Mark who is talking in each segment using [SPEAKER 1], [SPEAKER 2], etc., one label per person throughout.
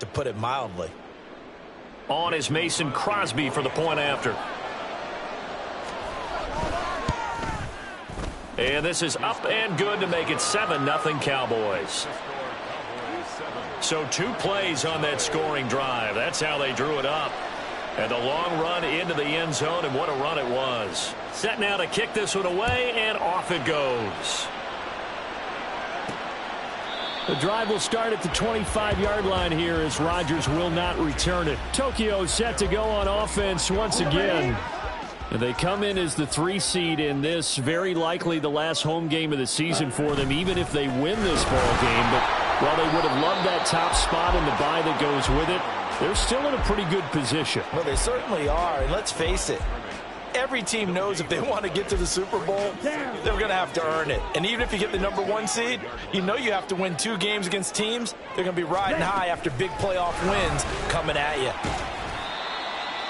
[SPEAKER 1] to put it mildly.
[SPEAKER 2] On is Mason Crosby for the point after. And this is up and good to make it 7-0 Cowboys. So 2 plays on that scoring drive. That's how they drew it up. And the long run into the end zone, and what a run it was. Set now to kick this one away, and off it goes. The drive will start at the 25-yard line here as Rodgers will not return it. Tokyo set to go on offense once again. And they come in as the 3 seed in this, very likely the last home game of the season for them, even if they win this ball game. But while they would have loved that top spot and the bye that goes with it, they're still in a pretty good position.
[SPEAKER 1] Well, they certainly are, and let's face it. Every team knows if they want to get to the Super Bowl, they're going to have to earn it. And even if you get the number 1 seed, you know you have to win 2 games against teams. They're going to be riding high after big playoff wins coming at you.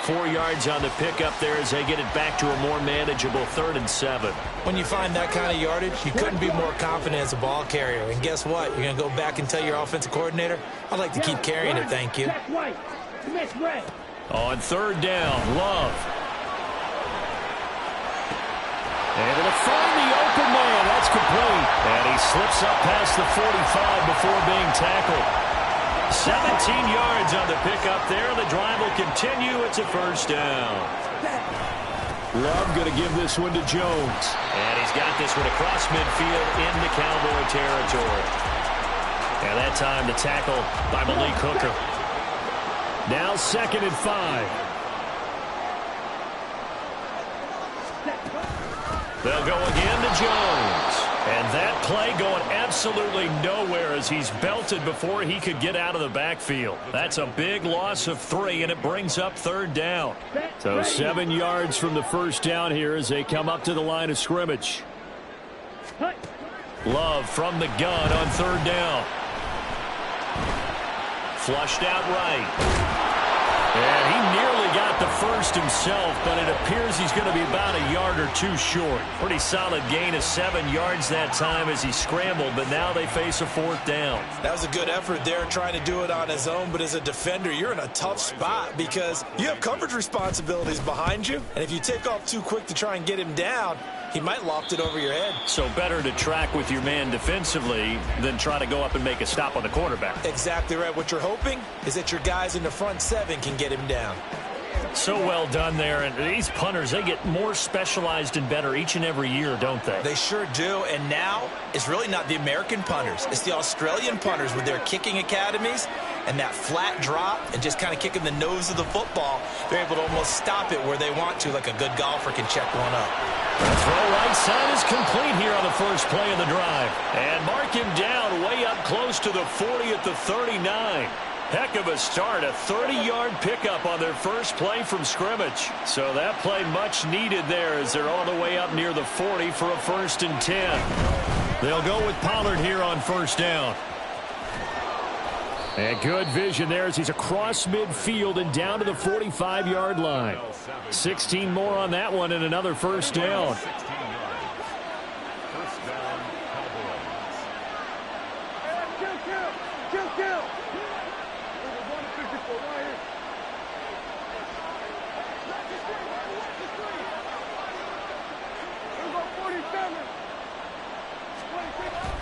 [SPEAKER 2] 4 yards on the pickup there as they get it back to a more manageable 3rd and 7.
[SPEAKER 1] When you find that kind of yardage, you couldn't be more confident as a ball carrier. And guess what? You're going to go back and tell your offensive coordinator, I'd like to keep carrying it, thank you.
[SPEAKER 2] On 3rd down, Love. Able to find the open man. That's complete. And he slips up past the 45 before being tackled. 17 yards on the pickup there. The drive will continue. It's a 1st down.
[SPEAKER 3] Love going to give this one to Jones.
[SPEAKER 2] And he's got this one across midfield into Cowboy territory. And that time the tackle by Malik Hooker.
[SPEAKER 3] Now 2nd and 5.
[SPEAKER 2] They'll go again to Jones. And that play going absolutely nowhere as he's belted before he could get out of the backfield. That's a big loss of 3, and it brings up 3rd down.
[SPEAKER 3] So 7 yards from the 1st down here as they come up to the line of scrimmage.
[SPEAKER 2] Love from the gun on 3rd down. Flushed out right. And he nearly got the first himself, but it appears he's going to be about a yard or 2 short. Pretty solid gain of 7 yards that time as he scrambled, but now they face a 4th down.
[SPEAKER 1] That was a good effort there trying to do it on his own, but as a defender, you're in a tough spot because you have coverage responsibilities behind you, and if you take off too quick to try and get him down, he might loft it over your head.
[SPEAKER 2] So better to track with your man defensively than try to go up and make a stop on the quarterback.
[SPEAKER 1] Exactly right. What you're hoping is that your guys in the front 7 can get him down.
[SPEAKER 2] So well done there. And these punters, they get more specialized and better each and every year, don't they?
[SPEAKER 1] They sure do. And now it's really not the American punters. It's the Australian punters with their kicking academies and that flat drop and just kind of kicking the nose of the football. They're able to almost stop it where they want to, like a good golfer can check one up.
[SPEAKER 2] The throw right side is complete here on the first play of the drive. And mark him down way up close to the 40 at the 39. Heck of a start, a 30-yard pickup on their first play from scrimmage. So that play much needed there as they're all the way up near the 40 for a 1st and 10. They'll go with Pollard here on 1st down.
[SPEAKER 3] And good vision there as he's across midfield and down to the 45-yard line. 16 more on that one and another 1st down.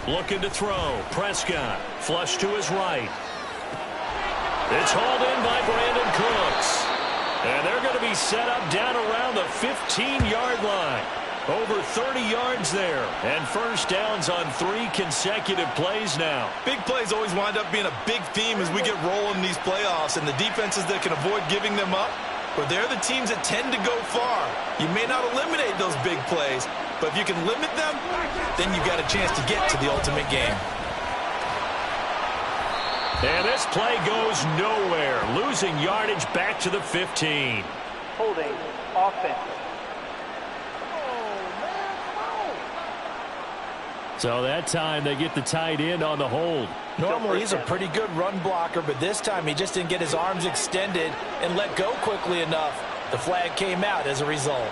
[SPEAKER 2] Looking to throw. Prescott. Flush to his right. It's hauled in by Brandon Cooks. And they're going to be set up down around the 15-yard line. Over 30 yards there. And 1st downs on 3 consecutive plays now.
[SPEAKER 1] Big plays always wind up being a big theme as we get rolling in these playoffs. And the defenses that can avoid giving them up, but they're the teams that tend to go far. You may not eliminate those big plays, but if you can limit them, then you've got a chance to get to the ultimate game.
[SPEAKER 2] And this play goes nowhere. Losing yardage back to the 15.
[SPEAKER 4] Holding offense.
[SPEAKER 3] So that time they get the tight end on the hold.
[SPEAKER 1] Normally he's a pretty good run blocker, but this time he just didn't get his arms extended and let go quickly enough. The flag came out as a result.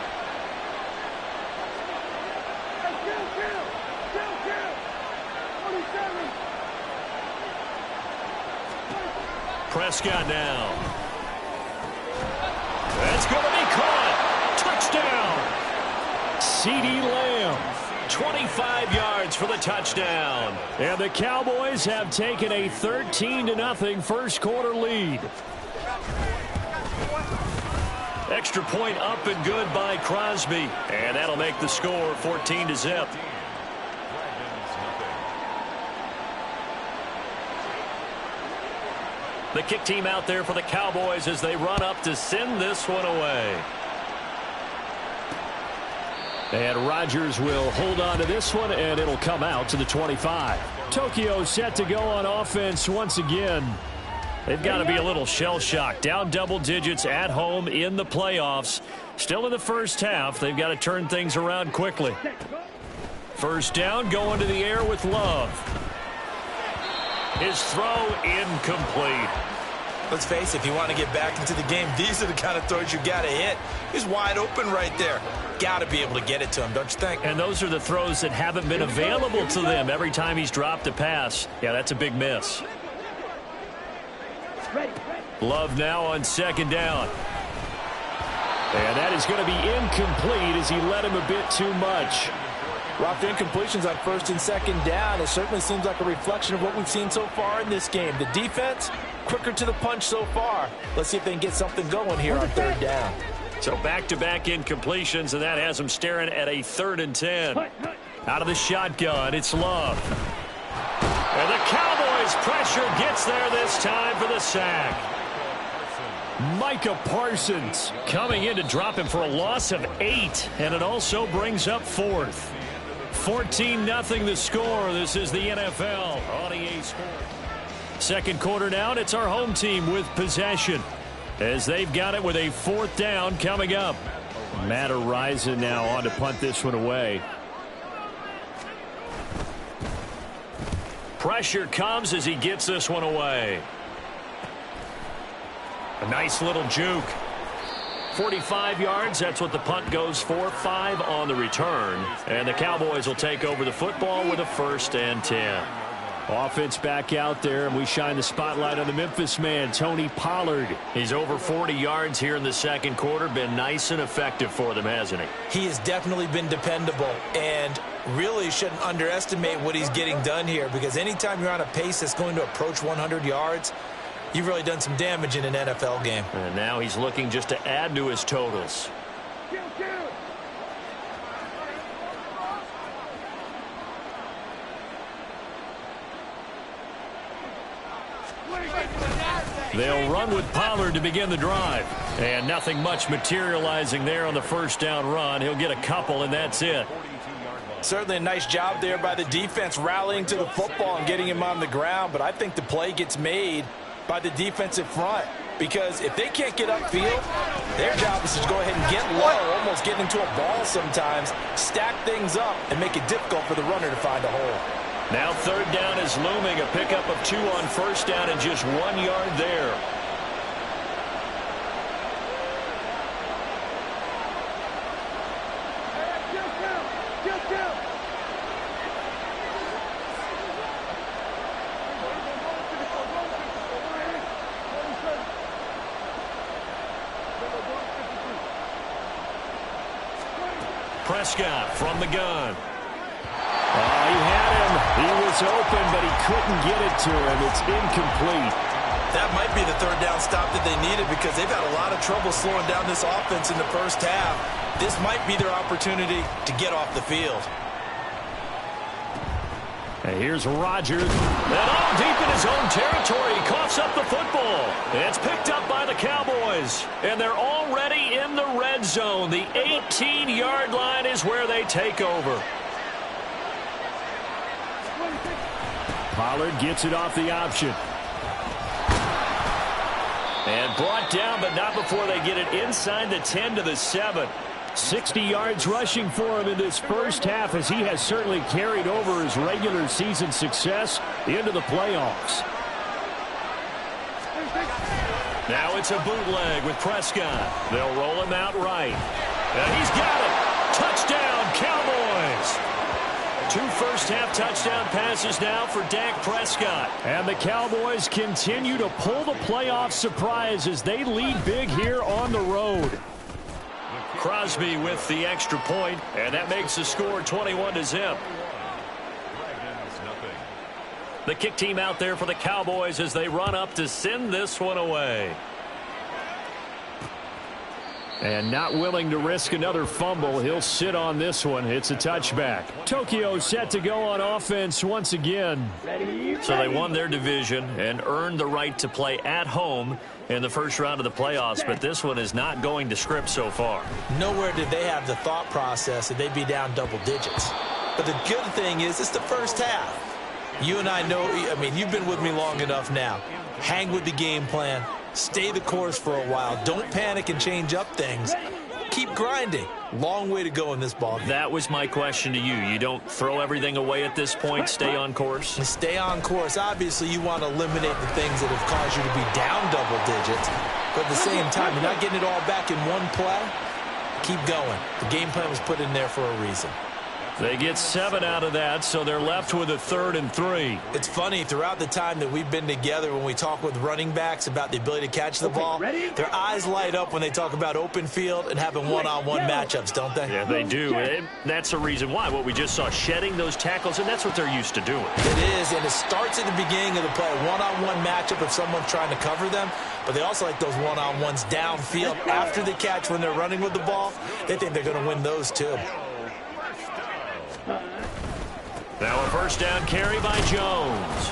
[SPEAKER 2] Prescott now. That's going to be caught. Touchdown. CeeDee Lamb. 25 yards for the touchdown. And the Cowboys have taken a 13-0 first quarter lead. Extra point up and good by Crosby. And that'll make the score 14-0. The kick team out there for the Cowboys as they run up to send this one away. And Rodgers will hold on to this one, and it'll come out to the 25. Tokyo set to go on offense once again. They've got to be a little shell-shocked. Down double digits at home in the playoffs. Still in the first half. They've got to turn things around quickly. First down, going to the air with Love. His throw incomplete.
[SPEAKER 1] Let's face it, if you want to get back into the game, these are the kind of throws you got to hit. He's wide open right there. Got to be able to get it to him, don't you think?
[SPEAKER 2] And those are the throws that haven't been available to them every time he's dropped a pass. Yeah, that's a big miss. Love now on second down. And that is going to be incomplete as he led him a bit too much.
[SPEAKER 1] Rough incompletions on first and second down. It certainly seems like a reflection of what we've seen so far in this game. The defense, quicker to the punch so far. Let's see if they can get something going here on third down.
[SPEAKER 2] So back-to-back incompletions, and that has him staring at a 3rd and 10. Out of the shotgun, it's Love. And the Cowboys' pressure gets there this time for the sack. Micah Parsons coming in to drop him for a loss of 8, and it also brings up 4th. 14-0 the score. This is the NFL on EA Sports. Second quarter now, and it's our home team with possession as they've got it with a 4th down coming up. Matt Araiza now on to punt this one away. Pressure comes as he gets this one away. A nice little juke. 45 yards, that's what the punt goes for. 5 on the return. And the Cowboys will take over the football with a 1st and 10. Offense back out there, and we shine the spotlight on the Memphis man, Tony Pollard. He's over 40 yards here in the second quarter. Been nice and effective for them, hasn't he?
[SPEAKER 1] He has definitely been dependable, and really shouldn't underestimate what he's getting done here, because anytime you're on a pace that's going to approach 100 yards, you've really done some damage in an NFL game.
[SPEAKER 2] And now he's looking just to add to his totals. They'll run with Pollard to begin the drive. And nothing much materializing there on the first down run. He'll get a couple, and that's it.
[SPEAKER 1] Certainly a nice job there by the defense rallying to the football and getting him on the ground. But I think the play gets made by the defensive front, because if they can't get upfield, their job is to go ahead and get low, almost getting into a ball sometimes, stack things up, and make it difficult for the runner to find a hole.
[SPEAKER 2] Now third down is looming. A pickup of 2 on first down and just 1 yard there. Prescott from the gun.
[SPEAKER 3] He had him. He was open, but he couldn't get it to him. It's incomplete.
[SPEAKER 1] That might be the third down stop that they needed, because they've had a lot of trouble slowing down this offense in the first half. This might be their opportunity to get off the field.
[SPEAKER 3] And here's Rodgers.
[SPEAKER 2] And all deep in his own territory. He coughs up the football. It's picked up by the Cowboys. And they're already in the red zone. The 18-yard line is where they take over.
[SPEAKER 3] Pollard gets it off the option.
[SPEAKER 2] And brought down, but not before they get it inside the 10 to the 7.
[SPEAKER 3] 60 yards rushing for him in this first half, as he has certainly carried over his regular season success into the playoffs.
[SPEAKER 2] Now it's a bootleg with Prescott. They'll roll him out right. And he's got it. Touchdown, Cowboys. 2 first-half touchdown passes now for Dak Prescott. And the Cowboys continue to pull the playoff surprise as they lead big here on the road. Crosby with the extra point, and that makes the score 21-0. The kick team out there for the Cowboys as they run up to send this one away. And not willing to risk another fumble, he'll sit on this one. It's a touchback. Tokyo set to go on offense once again. So they won their division and earned the right to play at home in the first round of the playoffs, but this one is not going to script so far.
[SPEAKER 1] Nowhere did they have the thought process that they'd be down double digits. But the good thing is it's the first half. You and I know, I mean, you've been with me long enough now. Hang with the game plan. Stay the course for a while. Don't panic and change up things. Keep grinding. Long way to go in this ball game.
[SPEAKER 2] That was my question to you. You don't throw everything away at this point. Stay on course.
[SPEAKER 1] Stay on course. Obviously, you want to eliminate the things that have caused you to be down double digits. But at the same time, you're not getting it all back in one play. Keep going. The game plan was put in there for a reason.
[SPEAKER 2] They get 7 out of that, so they're left with a 3rd and 3.
[SPEAKER 1] It's funny, throughout the time that we've been together, when we talk with running backs about the ability to catch the ball, their eyes light up when they talk about open field and having one-on-one matchups, don't they?
[SPEAKER 2] Yeah, they do. And that's the reason why. What we just saw, shedding those tackles, and that's what they're used to doing.
[SPEAKER 1] It is, and it starts at the beginning of the play. One-on-one matchup if someone's trying to cover them, but they also like those one-on-ones downfield after the catch when they're running with the ball. They think they're going to win those too.
[SPEAKER 2] Now a first down carry by Jones.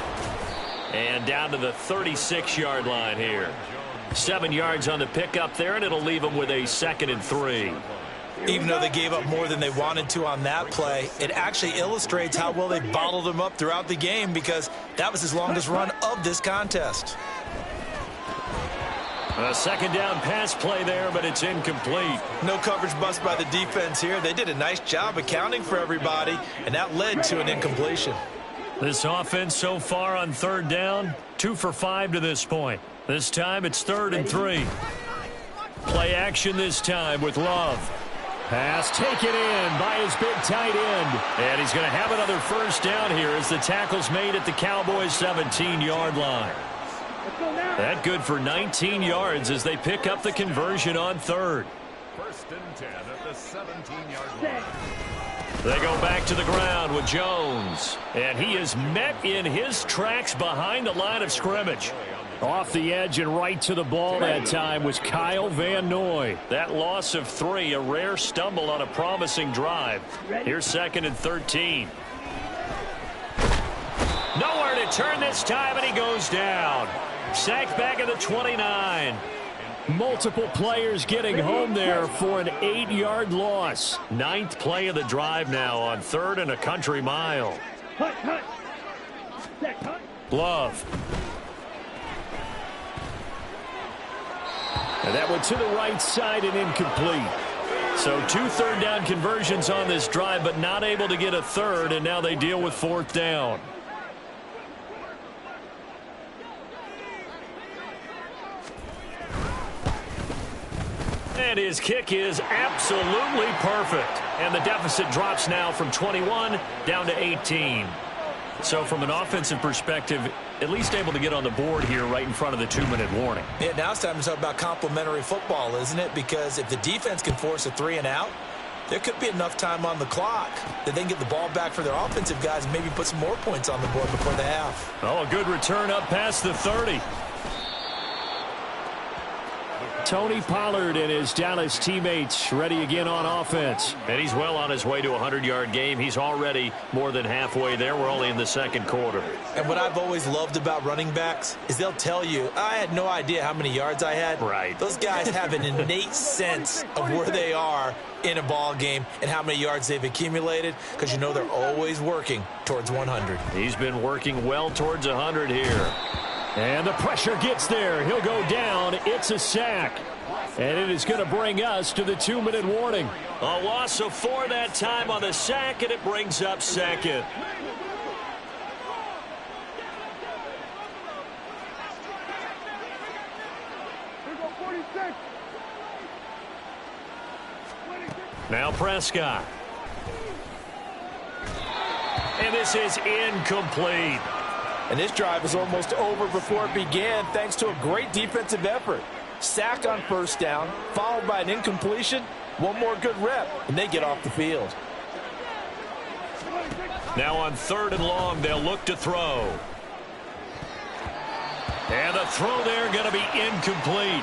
[SPEAKER 2] And down to the 36-yard line here. 7 yards on the pickup there, and it'll leave them with a 2nd and 3.
[SPEAKER 1] Even though they gave up more than they wanted to on that play, it actually illustrates how well they bottled them up throughout the game, because that was his longest run of this contest.
[SPEAKER 2] A 2nd down pass play there, but it's incomplete.
[SPEAKER 1] No coverage bust by the defense here. They did a nice job accounting for everybody, and that led to an incompletion.
[SPEAKER 2] This offense so far on 3rd down, 2 for 5 to this point. This time it's 3rd and 3. Play action this time with Love. Pass taken in by his big tight end. And he's going to have another first down here as the tackle's made at the Cowboys' 17-yard line. That good for 19 yards as they pick up the conversion on 3rd.
[SPEAKER 5] 1st and 10 at the 17-yard line.
[SPEAKER 2] They go back to the ground with Jones. And he is met in his tracks behind the line of scrimmage. Off the edge and right to the ball that time was Kyle Van Noy. That loss of 3, a rare stumble on a promising drive. Here's 2nd and 13. Nowhere to turn this time, and he goes down. Sacked back at the 29. Multiple players getting home there for an 8-yard loss. 9th play of the drive now on 3rd and a country mile. Love. And that went to the right side and incomplete. So 2 3rd down conversions on this drive, but not able to get a 3rd, and now they deal with 4th down. And his kick is absolutely perfect. And the deficit drops now from 21 down to 18. So from an offensive perspective, at least able to get on the board here right in front of the 2-minute warning.
[SPEAKER 1] Yeah, now it's time to talk about complementary football, isn't it? Because if the defense can force a 3 and out, there could be enough time on the clock that they can get the ball back for their offensive guys and maybe put some more points on the board before the half.
[SPEAKER 2] Oh, a good return up past the 30. Tony Pollard and his Dallas teammates ready again on offense. And he's well on his way to a 100-yard game. He's already more than halfway there. We're only in the 2nd quarter.
[SPEAKER 1] And what I've always loved about running backs is they'll tell you, I had no idea how many yards I had.
[SPEAKER 2] Right.
[SPEAKER 1] Those guys have an innate sense of where they are in a ball game and how many yards they've accumulated, because you know they're always working towards 100.
[SPEAKER 2] He's been working well towards 100 here. And the pressure gets there. He'll go down. It's a sack. And it is going to bring us to the 2-minute warning. A loss of 4 that time on the sack, and it brings up 2nd. Now Prescott. And this is incomplete.
[SPEAKER 1] And this drive is almost over before it began thanks to a great defensive effort. Sack on first down, followed by an incompletion. One more good rep, and they get off the field.
[SPEAKER 2] Now on 3rd and long, they'll look to throw. And the throw there going to be incomplete.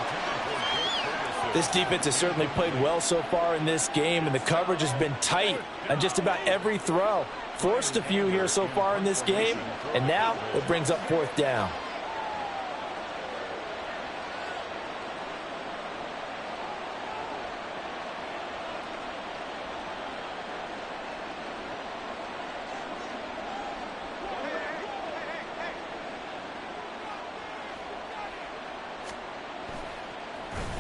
[SPEAKER 1] This defense has certainly played well so far in this game, and the coverage has been tight on just about every throw. Forced a few here so far in this game, and now it brings up 4th down.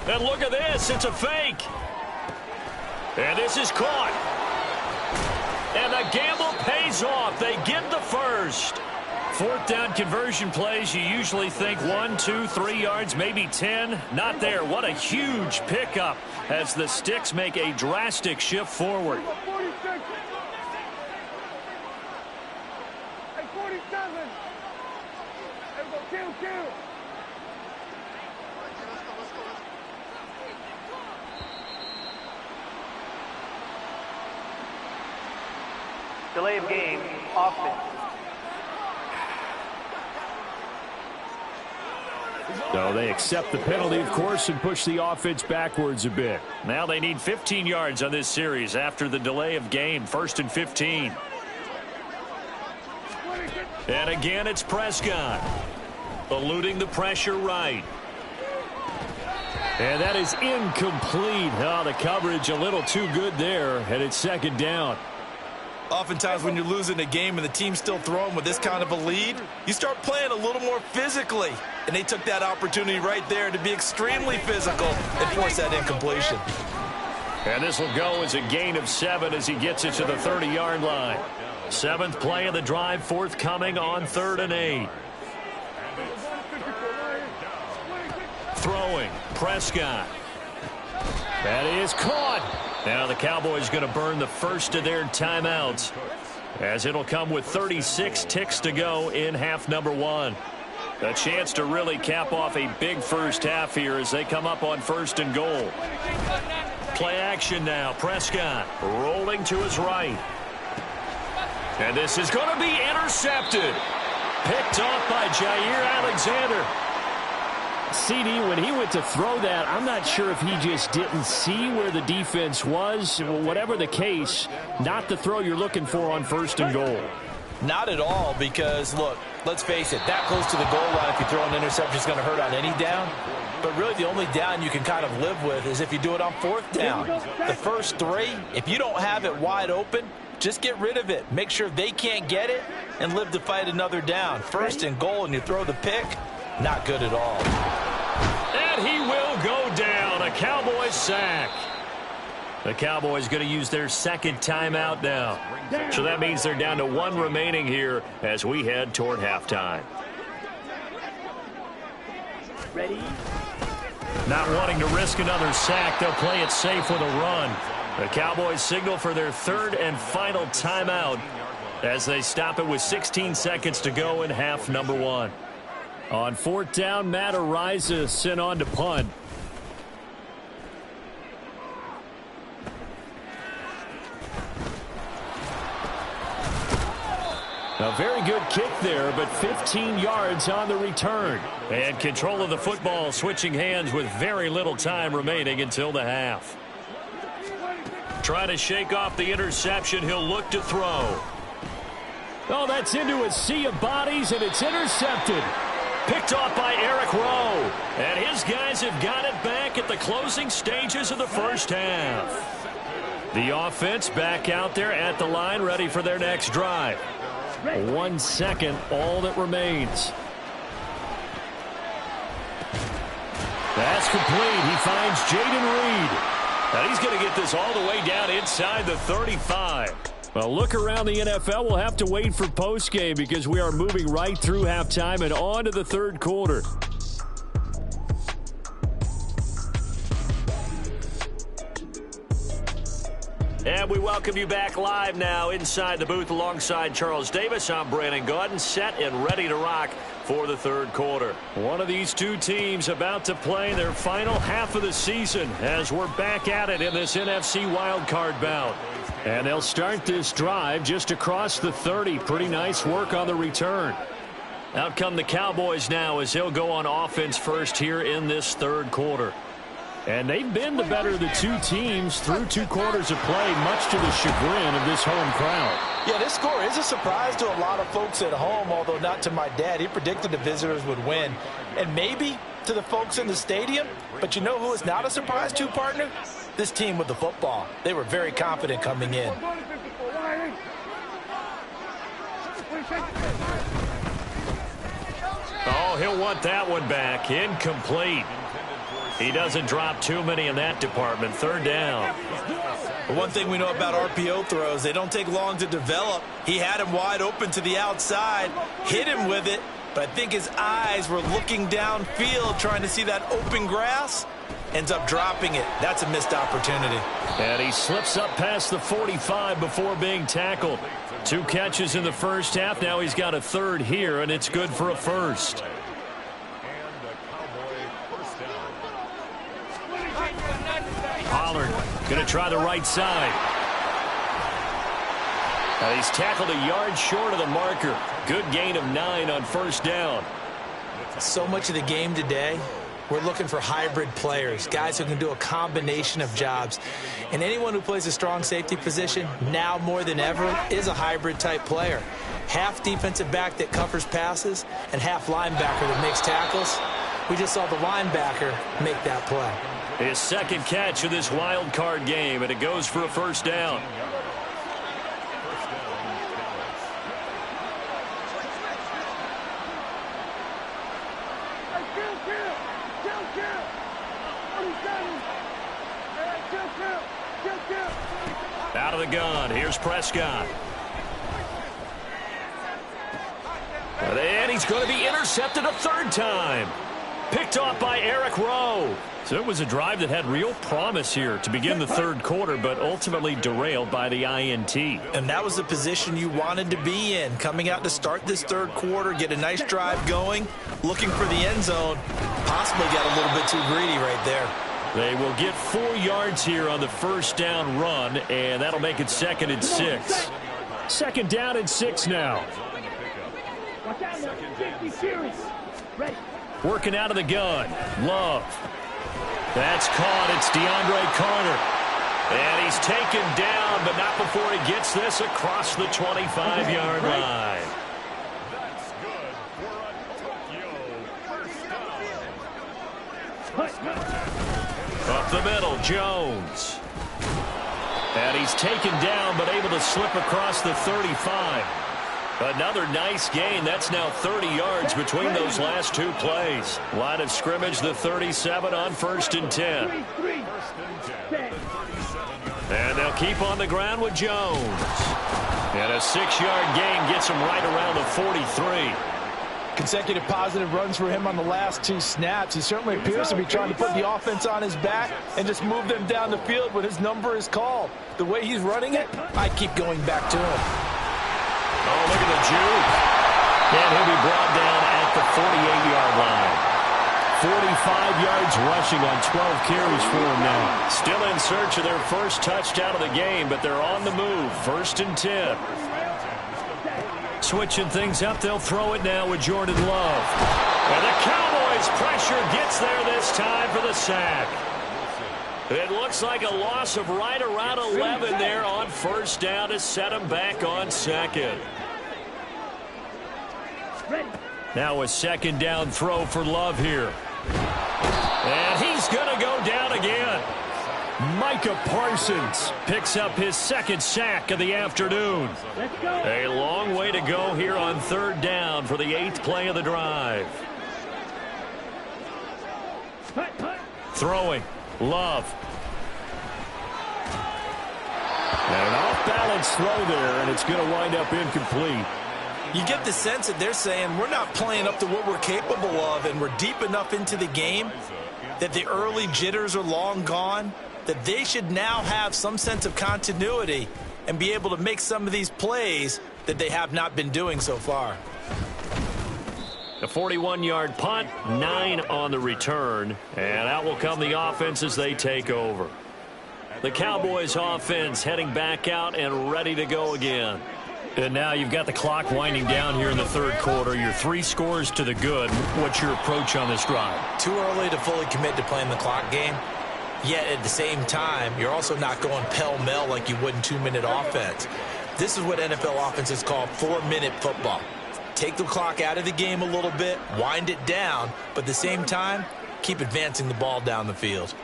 [SPEAKER 2] And look at this, it's a fake. And this is caught. And the gamble pays off. They get the first. 4th down conversion plays, you usually think 1, 2, 3 yards, maybe 10. Not there. What a huge pickup as the Sticks make a drastic shift forward.
[SPEAKER 4] Delay of game, offense.
[SPEAKER 3] So they accept the penalty, of course, and push the offense backwards a bit.
[SPEAKER 2] Now they need 15 yards on this series after the delay of game. 1st and 15. And again, it's Prescott. Eluding the pressure right.
[SPEAKER 3] And that is incomplete. Oh, the coverage a little too good there, and it's 2nd down.
[SPEAKER 1] Oftentimes when you're losing a game and the team's still throwing with this kind of a lead, you start playing a little more physically. And they took that opportunity right there to be extremely physical and force that incompletion.
[SPEAKER 2] And this will go as a gain of 7 as he gets it to the 30-yard line. 7th play of the drive forthcoming on 3rd and 8. Throwing, Prescott.
[SPEAKER 3] That is caught.
[SPEAKER 2] Now the Cowboys going to burn the first of their timeouts as it'll come with 36 ticks to go in half number 1. A chance to really cap off a big first half here as they come up on 1st and goal. Play action now. Prescott rolling to his right. And this is going to be intercepted. Picked off by Jair Alexander.
[SPEAKER 3] CD, when he went to throw that, I'm not sure if he just didn't see where the defense was. Whatever the case, not the throw you're looking for on 1st and goal.
[SPEAKER 1] Not at all, because, look, let's face it, that close to the goal line, if you throw an interception, is going to hurt on any down. But really the only down you can kind of live with is if you do it on 4th down. The first 3, if you don't have it wide open, just get rid of it. Make sure they can't get it and live to fight another down. 1st and goal and you throw the pick, not good at all.
[SPEAKER 2] And he will go down. A Cowboys sack. The Cowboys going to use their 2nd timeout now. So that means they're down to 1 remaining here as we head toward halftime.
[SPEAKER 4] Ready?
[SPEAKER 2] Not wanting to risk another sack, they'll play it safe with a run. The Cowboys signal for their 3rd and final timeout as they stop it with 16 seconds to go in half number 1.
[SPEAKER 3] On 4th down, Matt Araiza sent on to punt. A very good kick there, but 15 yards on the return.
[SPEAKER 2] And control of the football switching hands with very little time remaining until the half. Trying to shake off the interception, he'll look to throw.
[SPEAKER 3] Oh, that's into a sea of bodies, and it's intercepted.
[SPEAKER 2] Picked off by Eric Rowe. And his guys have got it back at the closing stages of the first half. The offense back out there at the line, ready for their next drive.
[SPEAKER 3] 1 second, all that remains. That's complete. He finds Jaden Reed.
[SPEAKER 2] And he's going to get this all the way down inside the 35.
[SPEAKER 3] Well, look around the NFL. We'll have to wait for postgame because we are moving right through halftime and on to the 3rd quarter.
[SPEAKER 2] And we welcome you back live now inside the booth alongside Charles Davis. I'm Brandon Gaudin, set and ready to rock for the third quarter. One of these two teams about to play their final half of the season as we're back at it in this NFC wildcard bout. And they'll start this drive just across the 30. Pretty nice work on the return. Out come the Cowboys now as they'll go on offense first here in this third quarter. And they've been the better of the two teams through 2 quarters of play, much to the chagrin of this home crowd.
[SPEAKER 1] Yeah, this score is a surprise to a lot of folks at home, although not to my dad. He predicted the visitors would win. And maybe to the folks in the stadium. But you know who is not a surprise to, partner? This team with the football. They were very confident coming in.
[SPEAKER 2] Oh, he'll want that one back. Incomplete. He doesn't drop too many in that department. Third down.
[SPEAKER 1] But one thing we know about RPO throws, they don't take long to develop. He had him wide open to the outside, hit him with it, but I think his eyes were looking downfield trying to see that open grass. Ends up dropping it. That's a missed opportunity.
[SPEAKER 2] And he slips up past the 45 before being tackled. 2 catches in the first half. Now he's got a third here, and it's good for a first. Pollard going to try the right side. He's tackled a yard short of the marker. Good gain of 9 on first down.
[SPEAKER 1] So much of the game today, we're looking for hybrid players, guys who can do a combination of jobs. And anyone who plays a strong safety position, now more than ever, is a hybrid type player. Half defensive back that covers passes and half linebacker that makes tackles. We just saw the linebacker make that play.
[SPEAKER 2] His second catch of this wild card game, and it goes for a first down. Out of the gun, here's Prescott. And he's going to be intercepted a third time. Picked off by Eric Rowe. So it was a drive that had real promise here to begin the third quarter, but ultimately derailed by the INT.
[SPEAKER 1] And that was the position you wanted to be in, coming out to start this third quarter, get a nice drive going, looking for the end zone. Possibly got a little bit too greedy right there.
[SPEAKER 2] They will get 4 yards here on the first down run, and that'll make it 2nd and 6. 2nd down and 6 now. Working out of the gun. Love. That's caught. It's DeAndre Carter. And he's taken down, but not before he gets this across the 25-yard line.
[SPEAKER 5] That's good for a Tokyo first down.
[SPEAKER 2] Up the middle, Jones. And he's taken down, but able to slip across the 35. Another nice gain. That's now 30 yards between those last 2 plays. Line of scrimmage, the 37 on 1st and 10. And they'll keep on the ground with Jones. And a 6-yard gain gets him right around the 43.
[SPEAKER 1] Consecutive positive runs for him on the last 2 snaps. He certainly appears to be trying to put the offense on his back and just move them down the field when his number is called. The way he's running it, I keep going back to him.
[SPEAKER 2] Oh, look at the juke. And he'll be brought down at the 48-yard line. 45 yards rushing on 12 carries for him now. Still in search of their first touchdown of the game, but they're on the move. 1st and 10. Switching things up, they'll throw it now with Jordan Love. And the Cowboys' pressure gets there this time for the sack. It looks like a loss of right around 11 there on first down to set him back on 2nd. Now a 2nd down throw for Love here. And he's going to go down again. Micah Parsons picks up his 2nd sack of the afternoon. A long way to go here on 3rd down for the 8th play of the drive. Throwing. Love. And an off-balance throw there, and it's going to wind up incomplete.
[SPEAKER 1] You get the sense that they're saying we're not playing up to what we're capable of, and we're deep enough into the game that the early jitters are long gone. that they should now have some sense of continuity and be able to make some of these plays that they have not been doing so far.
[SPEAKER 2] A 41-yard punt, 9 on the return, and out will come the offense as they take over. The Cowboys offense heading back out and ready to go again. And now you've got the clock winding down here in the third quarter. You're 3 scores to the good. What's your approach on this drive?
[SPEAKER 1] Too early to fully commit to playing the clock game. Yet at the same time, you're also not going pell-mell like you would in 2-minute offense. This is what NFL offenses call 4-minute football. Take the clock out of the game a little bit, wind it down, but at the same time, keep advancing the ball down the field.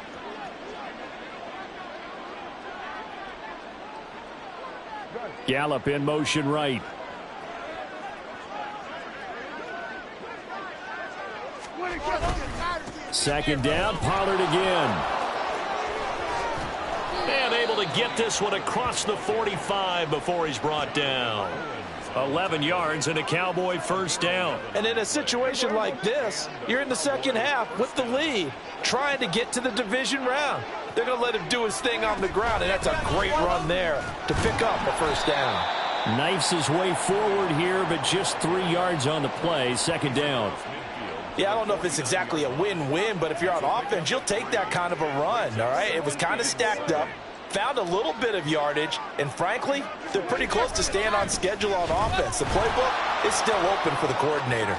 [SPEAKER 2] Gallup in motion right. Second down, Pollard again. And able to get this one across the 45 before he's brought down. 11 yards and a Cowboy first down.
[SPEAKER 1] And in a situation like this, you're in the second half with the lead, trying to get to the division round. They're going to let him do his thing on the ground, and that's a great run there to pick up a first down.
[SPEAKER 2] Knifes his way forward here, but just 3 yards on the play. Second down.
[SPEAKER 1] Yeah, I don't know if it's exactly a win-win, but if you're on offense, you'll take that kind of a run, all right? It was kind of stacked up, found a little bit of yardage, and frankly, they're pretty close to staying on schedule on offense. The playbook is still open for the coordinator.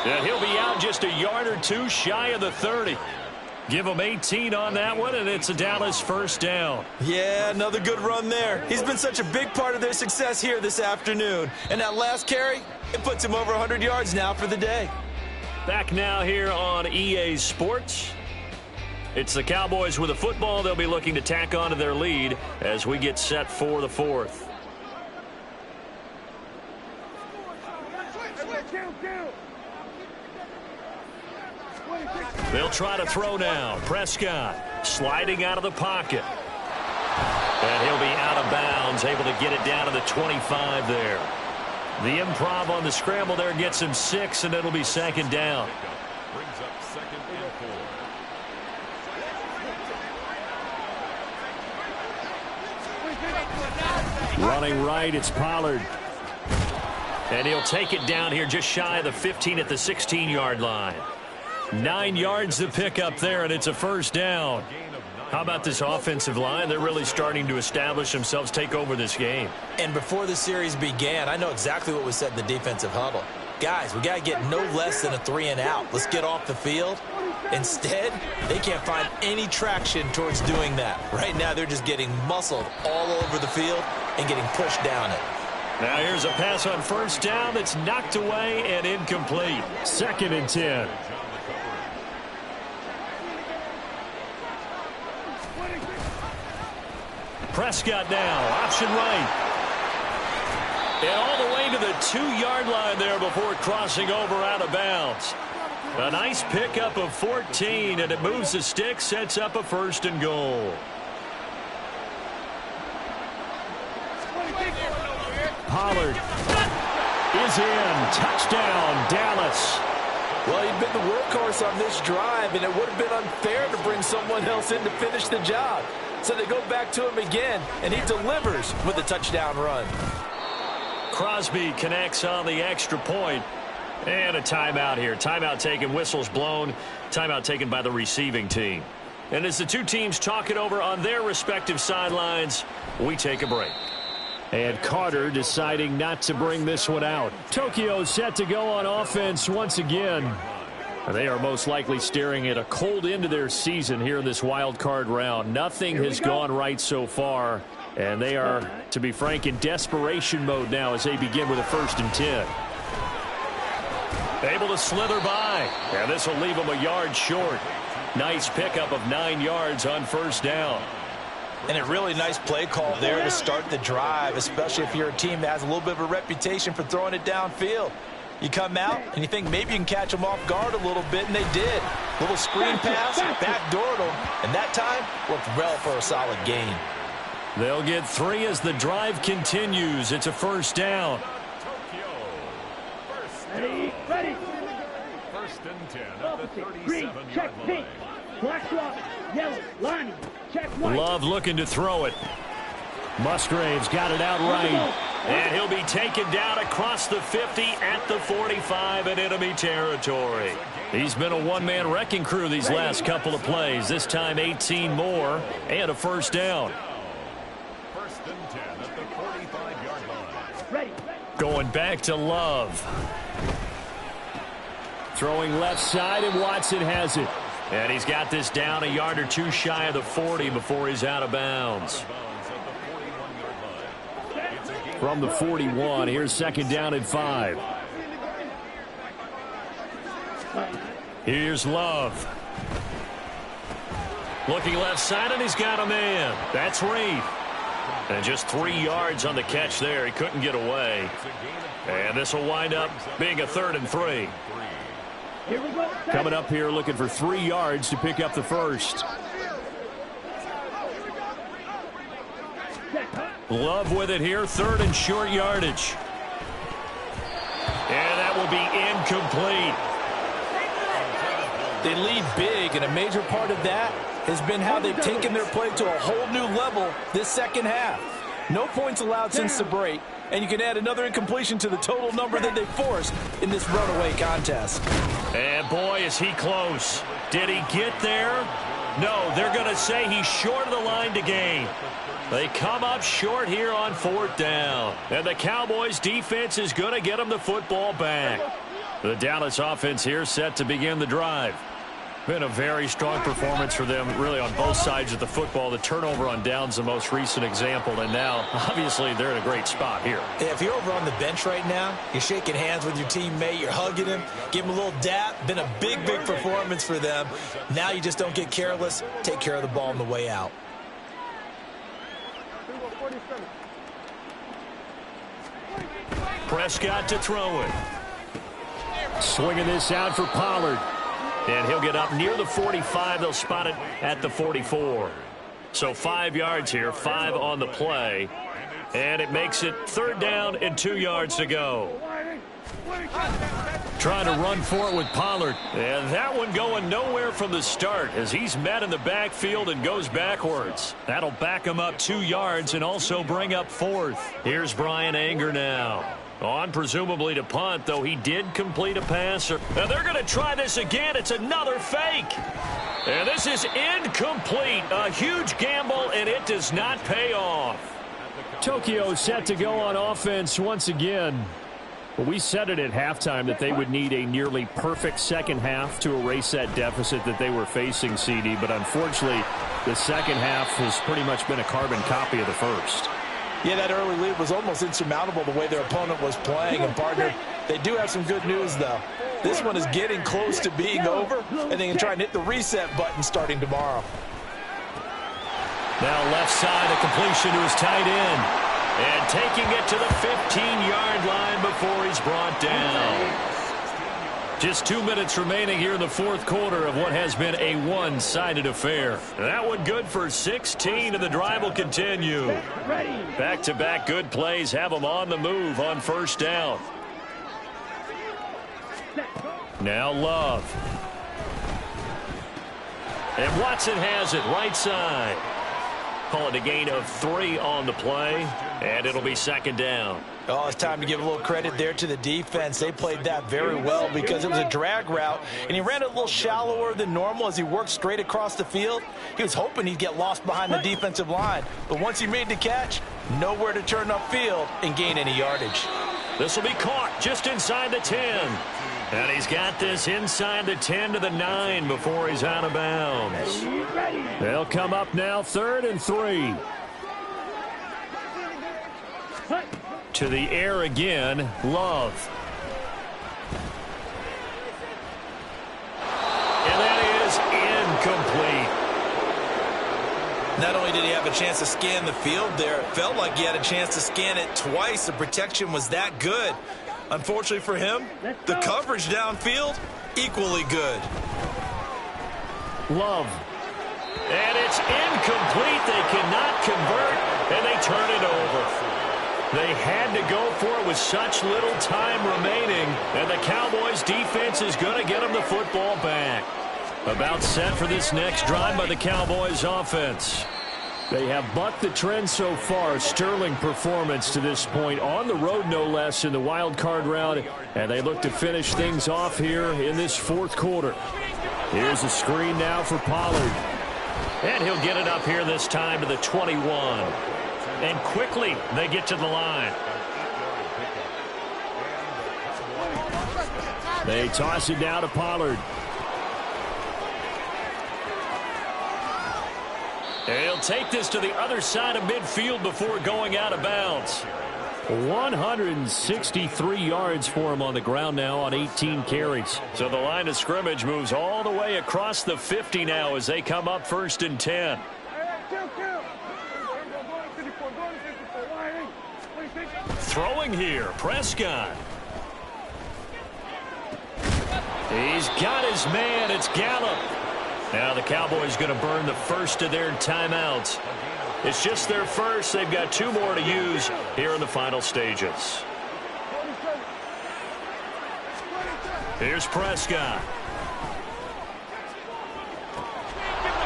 [SPEAKER 2] Yeah, he'll be out just a yard or two shy of the 30. Give him 18 on that one, and it's a Dallas first down.
[SPEAKER 1] Yeah, another good run there. He's been such a big part of their success here this afternoon. And that last carry, it puts him over 100 yards now for the day.
[SPEAKER 2] Back now here on EA Sports. It's the Cowboys with the football. They'll be looking to tack on to their lead as we get set for the fourth. They'll try to throw now. Prescott sliding out of the pocket. And he'll be out of bounds, able to get it down to the 25 there. The improv on the scramble there gets him 6, and it'll be second down.
[SPEAKER 5] Brings up second and 4.
[SPEAKER 2] Running right, it's Pollard. And he'll take it down here just shy of the 15 at the 16-yard line. 9 yards to pick up there, and it's a first down. How about this offensive line? They're really starting to establish themselves, take over this game.
[SPEAKER 1] And before the series began, I know exactly what was said in the defensive huddle. Guys, we got to get no less than a 3-and-out. Let's get off the field. Instead, they can't find any traction towards doing that. Right now, they're just getting muscled all over the field and getting pushed down it.
[SPEAKER 2] Now here's a pass on first down that's knocked away and incomplete. Second and 10. Prescott now, option right. And all the way to the 2-yard line there before crossing over out of bounds. A nice pickup of 14, and it moves the stick, sets up a first and goal. Pollard is in. Touchdown, Dallas.
[SPEAKER 1] Well, he'd been the workhorse on this drive, and it would have been unfair to bring someone else in to finish the job. So they go back to him again, and he delivers with a touchdown run.
[SPEAKER 2] Crosby connects on the extra point. And a timeout here. Timeout taken, whistles blown. Timeout taken by the receiving team. And as the two teams talk it over on their respective sidelines, we take a break. And Carter deciding not to bring this one out. Tokyo set to go on offense once again. They are most likely staring at a cold end to their season here in this wild card round. Nothing has gone right so far, and they are, to be frank, in desperation mode now as they begin with a 1st and 10. Able to slither by, and this will leave them a yard short. Nice pickup of 9 yards on first down.
[SPEAKER 1] And a really nice play call there to start the drive, especially if you're a team that has a little bit of a reputation for throwing it downfield. You come out, and you think maybe you can catch them off guard a little bit, and they did. Little screen pass, backdoored them, and that time worked well for a solid gain.
[SPEAKER 2] They'll get 3 as the drive continues. It's a first down.
[SPEAKER 5] Ready. 1st and 10 at the 37-yard line.
[SPEAKER 2] Love looking to throw it. Musgrave's got it out right. And he'll be taken down across the 50 at the 45 in enemy territory. He's been a one-man wrecking crew these last couple of plays. This time 18 more and a first down.
[SPEAKER 5] First and 10 at the 45-yard line.
[SPEAKER 2] Going back to Love. Throwing left side, and Watson has it. And he's got this down a yard or two shy of the 40 before he's out of bounds. From the 41, here's second down and 5. Here's Love. Looking left side, and he's got a man. That's Reed. And just 3 yards on the catch there. He couldn't get away. And this will wind up being a 3rd and 3. Coming up here looking for 3 yards to pick up the first. Love with it here, 3rd and short yardage. And that will be incomplete.
[SPEAKER 1] They lead big, and a major part of that has been how they've taken their play to a whole new level this second half. No points allowed since the break, and you can add another incompletion to the total number that they forced in this runaway contest.
[SPEAKER 2] And boy, is he close. Did he get there? No, they're going to say he's short of the line to gain. They come up short here on 4th down. And the Cowboys defense is going to get them the football back. The Dallas offense here set to begin the drive. Been a very strong performance for them, really, on both sides of the football. The turnover on downs, the most recent example, and now, obviously, they're in a great spot here.
[SPEAKER 1] Yeah, if you're over on the bench right now, you're shaking hands with your teammate, you're hugging him, give him a little dap. Been a big performance for them. Now you just don't get careless. Take care of the ball on the way out.
[SPEAKER 2] Prescott to throw it. Swinging this out for Pollard. And he'll get up near the 45. They'll spot it at the 44. So 5 yards here, 5 on the play. And it makes it 3rd down and 2 yards to go. Trying to run for it with Pollard. And that one going nowhere from the start as he's met in the backfield and goes backwards. That'll back him up 2 yards and also bring up 4th. Here's Brian Anger now. On presumably to punt, though he did complete a pass. Now they're going to try this again. It's another fake. And this is incomplete. A huge gamble, and it does not pay off. Tokyo set to go on offense once again. But we said it at halftime that they would need a nearly perfect second half to erase that deficit that they were facing, CD. But unfortunately, the second half has pretty much been a carbon copy of the first.
[SPEAKER 1] Yeah, that early lead was almost insurmountable the way their opponent was playing. And, partner, they do have some good news, though. This one is getting close to being over, and they can try and hit the reset button starting tomorrow.
[SPEAKER 2] Now left side, a completion to his tight end. And taking it to the 15-yard line before he's brought down. Just 2 minutes remaining here in the 4th quarter of what has been a one-sided affair. That one good for 16, and the drive will continue. Back-to-back good plays have them on the move on 1st down. Now Love. And Watson has it right side. Call it a gain of 3 on the play, and it'll be 2nd down.
[SPEAKER 1] Oh, it's time to give a little credit there to the defense. They played that very well because it was a drag route, and he ran it a little shallower than normal as he worked straight across the field. He was hoping he'd get lost behind the defensive line, but once he made the catch, nowhere to turn upfield and gain any yardage.
[SPEAKER 2] This will be caught just inside the 10. And he's got this inside the 10 to the 9 before he's out of bounds. They'll come up now 3rd and 3. To the air again, Love. And that is incomplete.
[SPEAKER 1] Not only did he have a chance to scan the field there, it felt like he had a chance to scan it twice. The protection was that good. Unfortunately for him, the coverage downfield, equally good.
[SPEAKER 2] Love. And it's incomplete. They cannot convert, and they turn it over. They had to go for it with such little time remaining, and the Cowboys defense is going to get them the football back. About set for this next drive by the Cowboys offense. They have bucked the trend so far. Sterling performance to this point. On the road, no less, in the wild card round. And they look to finish things off here in this fourth quarter. Here's a screen now for Pollard. And he'll get it up here this time to the 21. And quickly they get to the line. They toss it down to Pollard. He'll take this to the other side of midfield before going out of bounds. 163 yards for him on the ground now on 18 carries. So the line of scrimmage moves all the way across the 50 now as they come up 1st and 10. Throwing here, Prescott. He's got his man. It's Gallup. Now the Cowboys going to burn the first of their timeouts. It's just their first. They've got 2 more to use here in the final stages. Here's Prescott.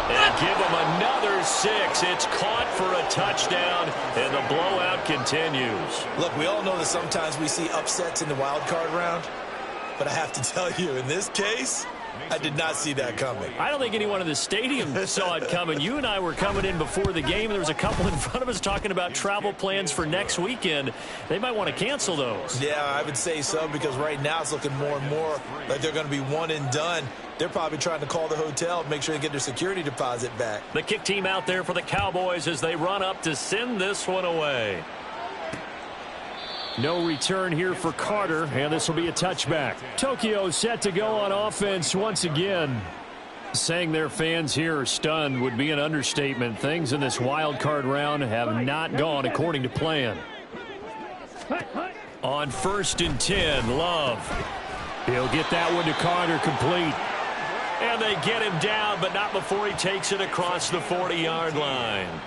[SPEAKER 2] And give him another 6. It's caught for a touchdown, and the blowout continues.
[SPEAKER 1] Look, we all know that sometimes we see upsets in the wild card round, but I have to tell you, in this case, I did not see that coming.
[SPEAKER 2] I don't think anyone in the stadium saw it coming. You and I were coming in before the game. There was a couple in front of us talking about travel plans for next weekend. They might want to cancel those.
[SPEAKER 1] Yeah, I would say so, because right now it's looking more and more like they're going to be one and done. They're probably trying to call the hotel and make sure they get their security deposit back.
[SPEAKER 2] The kick team out there for the Cowboys as they run up to send this one away. No return here for Carter, and this will be a touchback. Tokyo set to go on offense once again. Saying their fans here are stunned would be an understatement. Things in this wild card round have not gone according to plan. On 1st and 10, Love. He'll get that one to Carter, complete. And they get him down, but not before he takes it across the 40-yard line.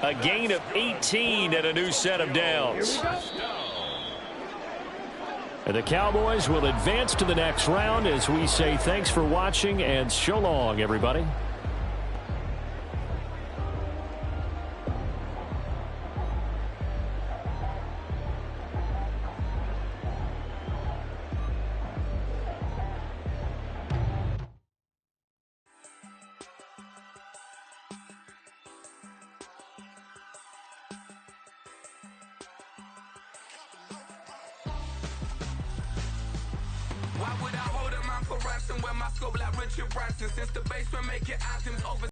[SPEAKER 2] A gain of 18 and a new set of downs. And the Cowboys will advance to the next round as we say thanks for watching and so long, everybody.
[SPEAKER 6] Why would I hold a man for ransom when my scope like Richard Branson? Since the basement make it items over